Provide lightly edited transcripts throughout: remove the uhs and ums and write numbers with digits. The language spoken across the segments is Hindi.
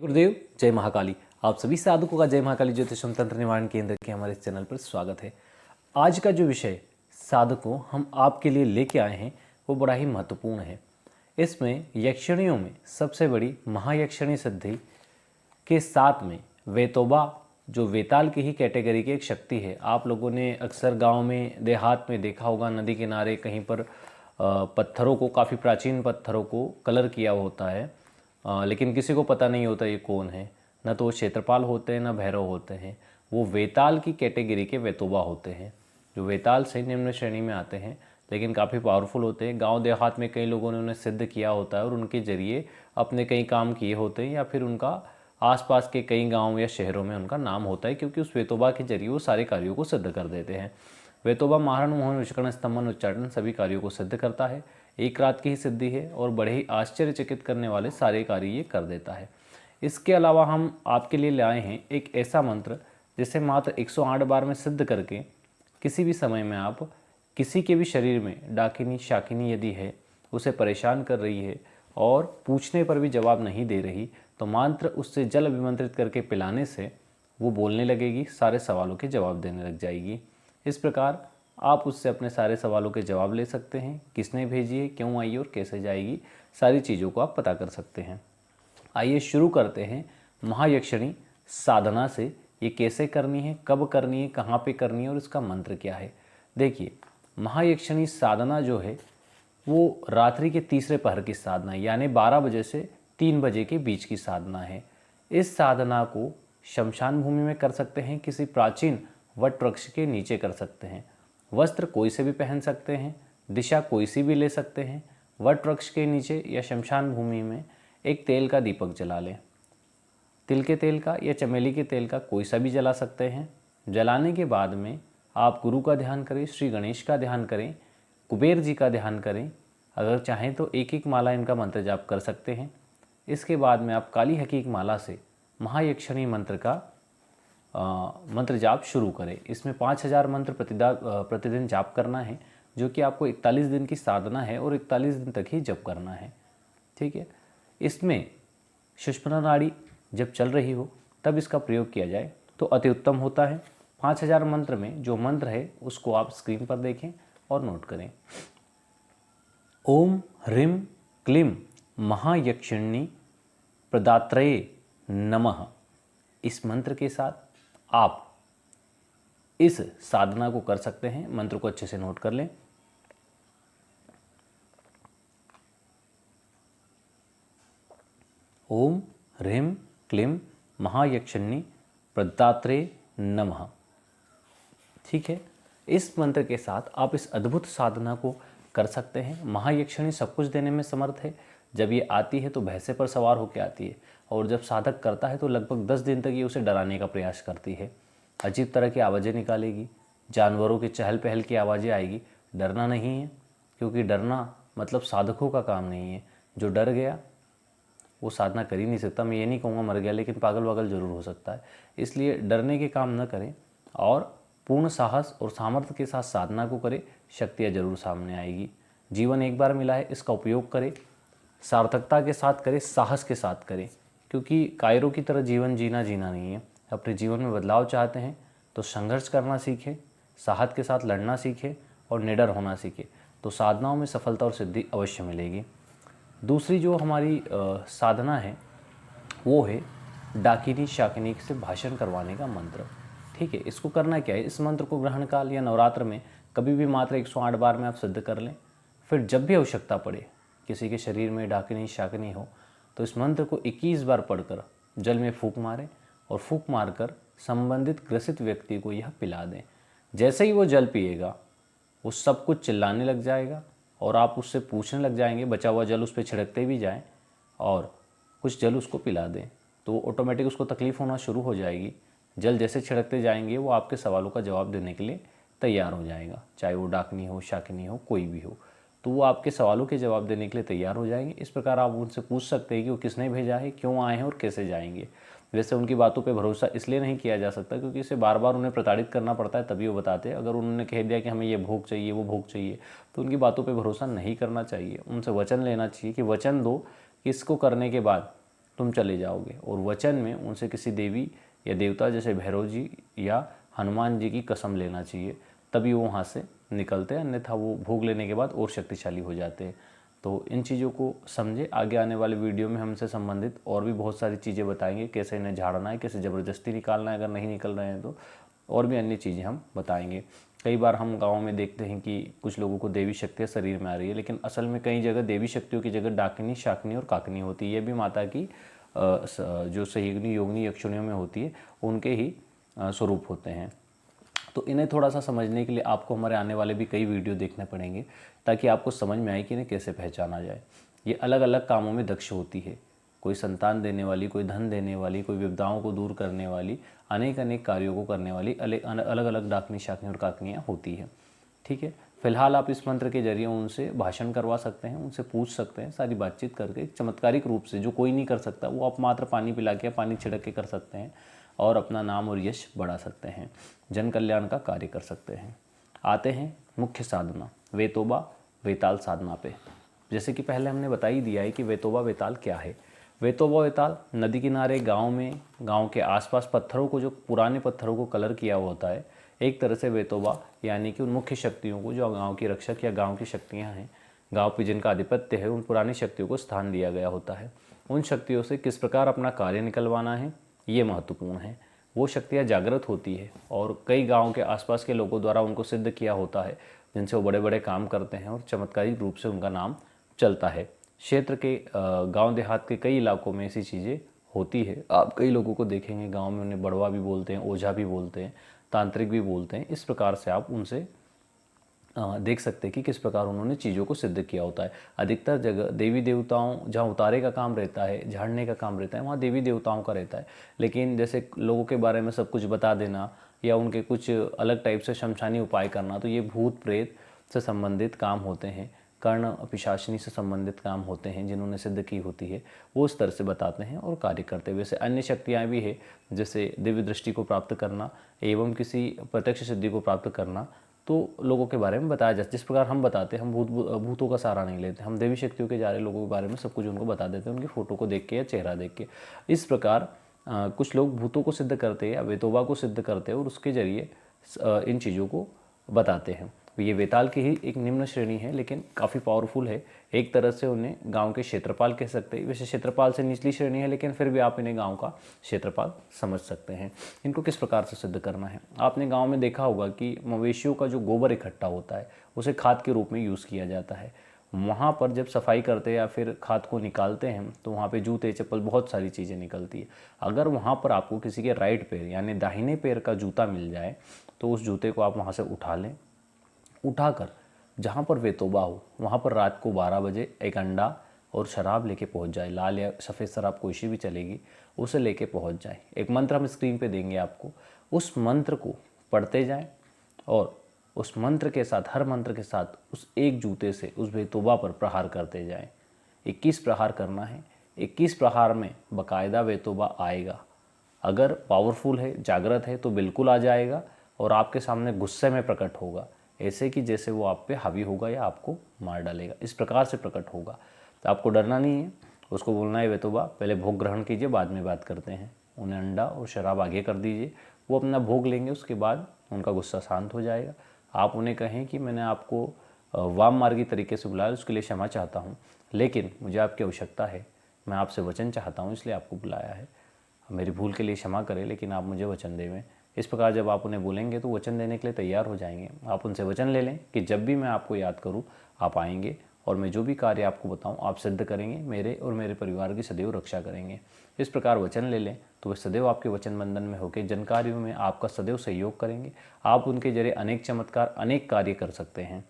गुरुदेव, जय महाकाली। आप सभी साधकों का जय महाकाली ज्योतिषम तंत्र निवारण केंद्र के हमारे इस चैनल पर स्वागत है। आज का जो विषय साधकों हम आपके लिए लेके आए हैं वो बड़ा ही महत्वपूर्ण है। इसमें यक्षिणियों में सबसे बड़ी महायक्षिणी सिद्धि के साथ में वेतोबा, जो वेताल की ही कैटेगरी की एक शक्ति है। आप लोगों ने अक्सर गांव में देहात में देखा होगा, नदी किनारे कहीं पर पत्थरों को, काफ़ी प्राचीन पत्थरों को कलर किया होता है, लेकिन किसी को पता नहीं होता ये कौन है। न तो वो क्षेत्रपाल होते हैं, न भैरव होते हैं। वो वेताल की कैटेगरी के वेतोबा होते हैं, जो वेताल से निम्न श्रेणी में आते हैं, लेकिन काफ़ी पावरफुल होते हैं। गांव देहात में कई लोगों ने उन्हें सिद्ध किया होता है और उनके जरिए अपने कई काम किए होते हैं, या फिर उनका आसपास के कई गाँव या शहरों में उनका नाम होता है, क्योंकि उस वेतोबा के जरिए वो सारे कार्यों को सिद्ध कर देते हैं। वेतोबा मारण, मोहन, विषकरण, स्तंभन, उच्चाटन सभी कार्यों को सिद्ध करता है। एक रात की ही सिद्धि है और बड़े ही आश्चर्यचकित करने वाले सारे कार्य ये कर देता है। इसके अलावा हम आपके लिए लाए हैं एक ऐसा मंत्र जिसे मात्र 108 बार में सिद्ध करके किसी भी समय में आप किसी के भी शरीर में डाकिनी शाकिनी यदि है, उसे परेशान कर रही है और पूछने पर भी जवाब नहीं दे रही, तो मंत्र उससे जल अभिमंत्रित करके पिलाने से वो बोलने लगेगी, सारे सवालों के जवाब देने लग जाएगी। इस प्रकार आप उससे अपने सारे सवालों के जवाब ले सकते हैं। किसने भेजी है, क्यों आई और कैसे जाएगी, सारी चीज़ों को आप पता कर सकते हैं। आइए शुरू करते हैं महायक्षिणी साधना से। ये कैसे करनी है, कब करनी है, कहाँ पे करनी है और इसका मंत्र क्या है। देखिए, महायक्षिणी साधना जो है वो रात्रि के तीसरे पहर की साधना है, यानी 12 बजे से 3 बजे के बीच की साधना है। इस साधना को शमशान भूमि में कर सकते हैं, किसी प्राचीन वट वृक्ष के नीचे कर सकते हैं। वस्त्र कोई से भी पहन सकते हैं, दिशा कोई सी भी ले सकते हैं। वट वृक्ष के नीचे या शमशान भूमि में एक तेल का दीपक जला लें। तिल के तेल का या चमेली के तेल का कोई सा भी जला सकते हैं। जलाने के बाद में आप गुरु का ध्यान करें, श्री गणेश का ध्यान करें, कुबेर जी का ध्यान करें। अगर चाहें तो एक एक माला इनका मंत्र जाप कर सकते हैं। इसके बाद में आप काली हकीक माला से महायक्षिणी मंत्र का मंत्र जाप शुरू करें। इसमें 5000 मंत्र प्रतिदिन जाप करना है, जो कि आपको 41 दिन की साधना है और 41 दिन तक ही जप करना है। ठीक है। इसमें सुषुम्ना नाड़ी जब चल रही हो तब इसका प्रयोग किया जाए तो अति उत्तम होता है। 5000 मंत्र में जो मंत्र है उसको आप स्क्रीन पर देखें और नोट करें। ओम ह्रीं क्लीं महायक्षिणी प्रदात्रये नमः। इस मंत्र के साथ आप इस साधना को कर सकते हैं। मंत्र को अच्छे से नोट कर लें। ओम ह्रीं क्लीं महायक्षिणी प्रदात्रये नमः। ठीक है। इस मंत्र के साथ आप इस अद्भुत साधना को कर सकते हैं। महायक्षिणी सब कुछ देने में समर्थ है। जब ये आती है तो भैंसे पर सवार होकर आती है, और जब साधक करता है तो लगभग 10 दिन तक ये उसे डराने का प्रयास करती है। अजीब तरह की आवाज़ें निकालेगी, जानवरों की चहल पहल की आवाज़ें आएगी। डरना नहीं है, क्योंकि डरना मतलब साधकों का काम नहीं है। जो डर गया वो साधना कर ही नहीं सकता। मैं ये नहीं कहूँगा मर गया, लेकिन पागल वागल जरूर हो सकता है। इसलिए डरने के काम न करें और पूर्ण साहस और सामर्थ्य के साथ साधना को करें। शक्तियाँ जरूर सामने आएगी। जीवन एक बार मिला है, इसका उपयोग करें, सार्थकता के साथ करें, साहस के साथ करें, क्योंकि कायरों की तरह जीवन जीना नहीं है। अपने जीवन में बदलाव चाहते हैं तो संघर्ष करना सीखें, साहस के साथ लड़ना सीखें और निडर होना सीखें, तो साधनाओं में सफलता और सिद्धि अवश्य मिलेगी। दूसरी जो हमारी साधना है वो है डाकिनी शाकिनी से भाषण करवाने का मंत्र। ठीक है। इसको करना क्या है, इस मंत्र को ग्रहण काल या नवरात्र में कभी भी मात्र 108 बार में आप सिद्ध कर लें। फिर जब भी आवश्यकता पड़े, किसी के शरीर में डाकिनी शाकिनी हो, तो इस मंत्र को 21 बार पढ़कर जल में फूंक मारें और फूंक मारकर संबंधित ग्रसित व्यक्ति को यह पिला दें। जैसे ही वो जल पिएगा वो सब कुछ चिल्लाने लग जाएगा और आप उससे पूछने लग जाएंगे। बचा हुआ जल उस पर छिड़कते भी जाएं और कुछ जल उसको पिला दें, तो ऑटोमेटिक उसको तकलीफ़ होना शुरू हो जाएगी। जल जैसे छिड़कते जाएंगे वो आपके सवालों का जवाब देने के लिए तैयार हो जाएगा, चाहे वो डाकनी हो, शाकिनी हो, कोई भी हो, तो वो आपके सवालों के जवाब देने के लिए तैयार हो जाएंगे। इस प्रकार आप उनसे पूछ सकते हैं कि वो किसने भेजा है, क्यों आए हैं और कैसे जाएंगे। वैसे उनकी बातों पे भरोसा इसलिए नहीं किया जा सकता क्योंकि इसे बार बार उन्हें प्रताड़ित करना पड़ता है, तभी वो बताते हैं। अगर उन्होंने कह दिया कि हमें ये भोग चाहिए, वो भोग चाहिए, तो उनकी बातों पे भरोसा नहीं करना चाहिए। उनसे वचन लेना चाहिए कि वचन दो कि इसको करने के बाद तुम चले जाओगे। और वचन में उनसे किसी देवी या देवता जैसे भैरव जी या हनुमान जी की कसम लेना चाहिए, तभी वो वहाँ से निकलते हैं, अन्यथा वो भोग लेने के बाद और शक्तिशाली हो जाते हैं। तो इन चीज़ों को समझे। आगे आने वाले वीडियो में हमसे संबंधित और भी बहुत सारी चीज़ें बताएंगे, कैसे इन्हें झाड़ना है, कैसे ज़बरदस्ती निकालना है अगर नहीं निकल रहे हैं तो, और भी अन्य चीज़ें हम बताएंगे। कई बार हम गाँव में देखते हैं कि कुछ लोगों को देवी शक्तियाँ शरीर में आ रही है, लेकिन असल में कई जगह देवी शक्तियों की जगह डाकिनी, शाकिनी और काकनी होती है। ये भी माता की जो सहयोगिनी, योगिनी, यक्षिणियों में होती है, उनके ही स्वरूप होते हैं। तो इन्हें थोड़ा सा समझने के लिए आपको हमारे आने वाले भी कई वीडियो देखने पड़ेंगे, ताकि आपको समझ में आए कि इन्हें कैसे पहचाना जाए। ये अलग अलग कामों में दक्ष होती है, कोई संतान देने वाली, कोई धन देने वाली, कोई विपदाओं को दूर करने वाली, अनेक अनेक कार्यों को करने वाली अलग अलग डाकनी, शाकनी और काकनियाँ होती है। ठीक है, फिलहाल आप इस मंत्र के जरिए उनसे भाषण करवा सकते हैं, उनसे पूछ सकते हैं, सारी बातचीत करके चमत्कारिक रूप से, जो कोई नहीं कर सकता वो आप मात्र पानी पिला के या पानी छिड़क के कर सकते हैं, और अपना नाम और यश बढ़ा सकते हैं, जन कल्याण का कार्य कर सकते हैं। आते हैं मुख्य साधना, वेतोबा वेताल साधना पे। जैसे कि पहले हमने बता ही दिया है कि वेतोबा वेताल क्या है। वेतोबा वेताल नदी किनारे, गांव में, गांव के आसपास पत्थरों को, जो पुराने पत्थरों को कलर किया हुआ होता है, एक तरह से वेतोबा यानी कि उन मुख्य शक्तियों को, जो गांव की रक्षक या गांव की शक्तियां हैं, गांव पे जिनका आधिपत्य है, उन पुरानी शक्तियों को स्थान दिया गया होता है। उन शक्तियों से किस प्रकार अपना कार्य निकलवाना है, ये महत्वपूर्ण है। वो शक्तियाँ जागृत होती है और कई गाँव के आसपास के लोगों द्वारा उनको सिद्ध किया होता है, जिनसे वो बड़े बड़े काम करते हैं और चमत्कारिक रूप से उनका नाम चलता है। क्षेत्र के गांव देहात के कई इलाकों में ऐसी चीज़ें होती है। आप कई लोगों को देखेंगे गांव में, उन्हें बड़वा भी बोलते हैं, ओझा भी बोलते हैं, तांत्रिक भी बोलते हैं। इस प्रकार से आप उनसे देख सकते हैं कि किस प्रकार उन्होंने चीज़ों को सिद्ध किया होता है। अधिकतर जगह देवी देवताओं, जहाँ उतारे का काम रहता है, झाड़ने का काम रहता है, वहाँ देवी देवताओं का रहता है। लेकिन जैसे लोगों के बारे में सब कुछ बता देना या उनके कुछ अलग टाइप से शमशानी उपाय करना, तो ये भूत प्रेत से संबंधित काम होते हैं, कर्ण पिशाचिनी से संबंधित काम होते हैं, जिन्होंने सिद्ध की होती है, वो उस तरह से बताते हैं और कार्य करते हैं। वैसे अन्य शक्तियाँ भी है, जैसे दिव्य दृष्टि को प्राप्त करना एवं किसी प्रत्यक्ष सिद्धि को प्राप्त करना, तो लोगों के बारे में बताया जाता है। जिस प्रकार हम बताते हैं, हम भूतों का सहारा नहीं लेते, हम देवी शक्तियों के जा रहे लोगों के बारे में सब कुछ उनको बता देते हैं, उनकी फ़ोटो को देख के या चेहरा देख के। इस प्रकार कुछ लोग भूतों को सिद्ध करते हैं या वेतोबा को सिद्ध करते हैं और उसके जरिए इन चीज़ों को बताते हैं। ये वेताल की ही एक निम्न श्रेणी है, लेकिन काफ़ी पावरफुल है। एक तरह से उन्हें गांव के क्षेत्रपाल कह सकते हैं। वैसे क्षेत्रपाल से निचली श्रेणी है, लेकिन फिर भी आप इन्हें गांव का क्षेत्रपाल समझ सकते हैं। इनको किस प्रकार से सिद्ध करना है, आपने गांव में देखा होगा कि मवेशियों का जो गोबर इकट्ठा होता है, उसे खाद के रूप में यूज़ किया जाता है। वहाँ पर जब सफाई करते हैं या फिर खाद को निकालते हैं, तो वहाँ पे जूते, चप्पल, बहुत सारी चीज़ें निकलती है। अगर वहाँ पर आपको किसी के राइट पैर यानी दाहिने पैर का जूता मिल जाए, तो उस जूते को आप वहाँ से उठा लें। उठाकर जहाँ पर वेतोबा हो, वहाँ पर रात को 12 बजे एक अंडा और शराब लेके पहुँच जाए। लाल या सफ़ेद शराब कोई सी भी चलेगी, उसे लेके पहुँच जाए। एक मंत्र हम स्क्रीन पे देंगे आपको, उस मंत्र को पढ़ते जाएं और उस मंत्र के साथ, हर मंत्र के साथ उस एक जूते से उस वेतोबा पर प्रहार करते जाएं। 21 प्रहार करना है। 21 प्रहार में बाकायदा वेतोबा आएगा। अगर पावरफुल है, जागृत है, तो बिल्कुल आ जाएगा और आपके सामने गुस्से में प्रकट होगा, ऐसे कि जैसे वो आप पे हावी होगा या आपको मार डालेगा। इस प्रकार से प्रकट होगा। तो आपको डरना नहीं है, उसको बोलना है वेतोबा पहले भोग ग्रहण कीजिए, बाद में बात करते हैं। उन्हें अंडा और शराब आगे कर दीजिए, वो अपना भोग लेंगे, उसके बाद उनका गुस्सा शांत हो जाएगा। आप उन्हें कहें कि मैंने आपको वाम मार्गी तरीके से बुलाया, उसके लिए क्षमा चाहता हूँ, लेकिन मुझे आपकी आवश्यकता है, मैं आपसे वचन चाहता हूँ, इसलिए आपको बुलाया है। मेरी भूल के लिए क्षमा करें, लेकिन आप मुझे वचन देवें। इस प्रकार जब आप उन्हें बोलेंगे तो वचन देने के लिए तैयार हो जाएंगे। आप उनसे वचन ले लें कि जब भी मैं आपको याद करूं, आप आएंगे और मैं जो भी कार्य आपको बताऊं आप सिद्ध करेंगे, मेरे और मेरे परिवार की सदैव रक्षा करेंगे। इस प्रकार वचन ले लें तो वे सदैव आपके वचन बंधन में होकर जन कार्यों में आपका सदैव सहयोग करेंगे। आप उनके जरिए अनेक चमत्कार, अनेक कार्य कर सकते हैं।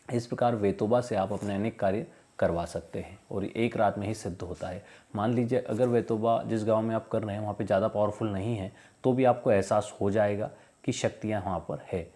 इस प्रकार वेतोबा से आप अपने अनेक कार्य करवा सकते हैं और एक रात में ही सिद्ध होता है। मान लीजिए अगर वेतोबा जिस गांव में आप कर रहे हैं वहाँ पे ज़्यादा पावरफुल नहीं है, तो भी आपको एहसास हो जाएगा कि शक्तियाँ वहाँ पर है।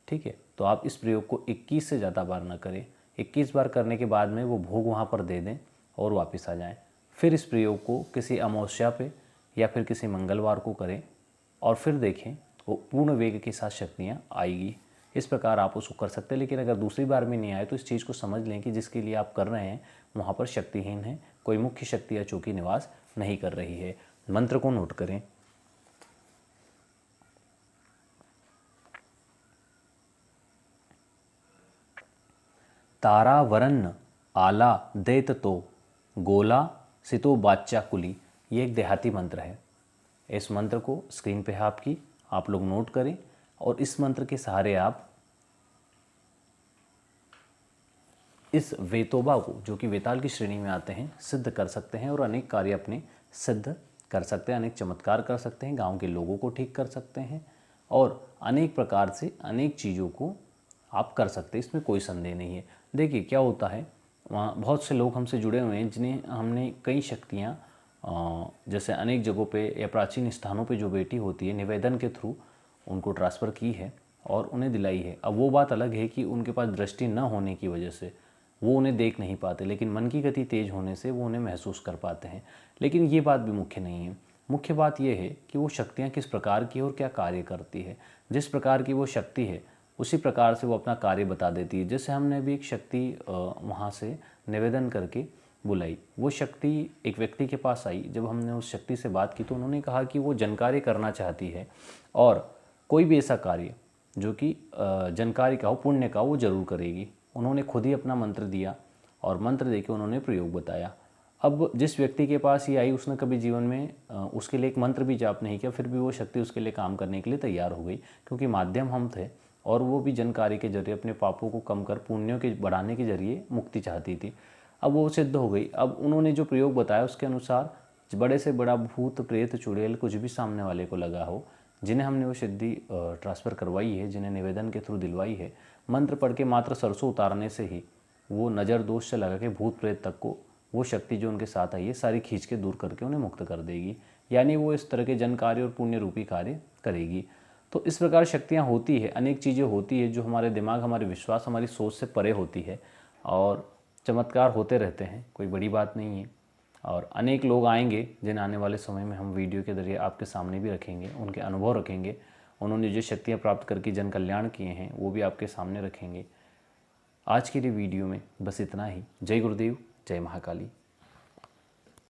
ठीक है, तो आप इस प्रयोग को 21 से ज़्यादा बार ना करें। 21 बार करने के बाद में वो भोग वहाँ पर दे दें और वापस आ जाएँ। फिर इस प्रयोग को किसी अमावस्या पे या फिर किसी मंगलवार को करें और फिर देखें वो पूर्ण वेग के साथ शक्तियाँ आएगी। इस प्रकार आप उसको कर सकते हैं। लेकिन अगर दूसरी बार में नहीं आए तो इस चीज़ को समझ लें कि जिसके लिए आप कर रहे हैं वहाँ पर शक्तिहीन है, कोई मुख्य शक्ति या चौकी निवास नहीं कर रही है। मंत्र को नोट करें। तारा वरन्न आला देत तो गोला सितो बाच्चा कुली। ये एक देहाती मंत्र है। इस मंत्र को स्क्रीन पे है आपकी, आप लोग नोट करें और इस मंत्र के सहारे आप इस वेतोबा को, जो कि वेताल की श्रेणी में आते हैं, सिद्ध कर सकते हैं और अनेक कार्य अपने सिद्ध कर सकते हैं, अनेक चमत्कार कर सकते हैं, गांव के लोगों को ठीक कर सकते हैं और अनेक प्रकार से अनेक चीज़ों को आप कर सकते हैं। इसमें कोई संदेह नहीं है। देखिए क्या होता है, वहाँ बहुत से लोग हमसे जुड़े हुए हैं जिन्हें हमने कई शक्तियाँ जैसे अनेक जगहों पे या प्राचीन स्थानों पे जो बेटी होती है, निवेदन के थ्रू उनको ट्रांसफ़र की है और उन्हें दिलाई है। अब वो बात अलग है कि उनके पास दृष्टि न होने की वजह से वो उन्हें देख नहीं पाते, लेकिन मन की गति तेज होने से वो उन्हें महसूस कर पाते हैं। लेकिन ये बात भी मुख्य नहीं है। मुख्य बात यह है कि वो शक्तियाँ किस प्रकार की और क्या कार्य करती है। जिस प्रकार की वो शक्ति है उसी प्रकार से वो अपना कार्य बता देती है। जैसे हमने भी एक शक्ति वहाँ से निवेदन करके बुलाई, वो शक्ति एक व्यक्ति के पास आई। जब हमने उस शक्ति से बात की तो उन्होंने कहा कि वो जनकार्य करना चाहती है और कोई भी ऐसा कार्य जो कि जनकार्य का हो, पुण्य का, वो जरूर करेगी। उन्होंने खुद ही अपना मंत्र दिया और मंत्र देके उन्होंने प्रयोग बताया। अब जिस व्यक्ति के पास ये आई उसने कभी जीवन में उसके लिए एक मंत्र भी जाप नहीं किया, फिर भी वो शक्ति उसके लिए काम करने के लिए तैयार हो गई, क्योंकि माध्यम हम थे और वो भी जनकार्य के जरिए अपने पापों को कम कर पुण्यों के बढ़ाने के जरिए मुक्ति चाहती थी। अब वो सिद्ध हो गई। अब उन्होंने जो प्रयोग बताया उसके अनुसार बड़े से बड़ा भूत प्रेत चुड़ैल कुछ भी सामने वाले को लगा हो, जिन्हें हमने वो सिद्धि ट्रांसफ़र करवाई है, जिन्हें निवेदन के थ्रू दिलवाई है, मंत्र पढ़ के मात्र सरसों उतारने से ही वो नज़र दोष से लगा के भूत प्रेत तक को वो शक्ति जो उनके साथ आई है सारी खींच के दूर करके उन्हें मुक्त कर देगी। यानी वो इस तरह के जन कार्य और पुण्य रूपी कार्य करेगी। तो इस प्रकार शक्तियाँ होती है, अनेक चीज़ें होती है जो हमारे दिमाग, हमारे विश्वास, हमारी सोच से परे होती है और चमत्कार होते रहते हैं, कोई बड़ी बात नहीं है। और अनेक लोग आएंगे जिन्हें आने वाले समय में हम वीडियो के जरिए आपके सामने भी रखेंगे, उनके अनुभव रखेंगे, उन्होंने जो शक्तियाँ प्राप्त करके जन कल्याण किए हैं वो भी आपके सामने रखेंगे। आज के लिए वीडियो में बस इतना ही। जय गुरुदेव, जय महाकाली।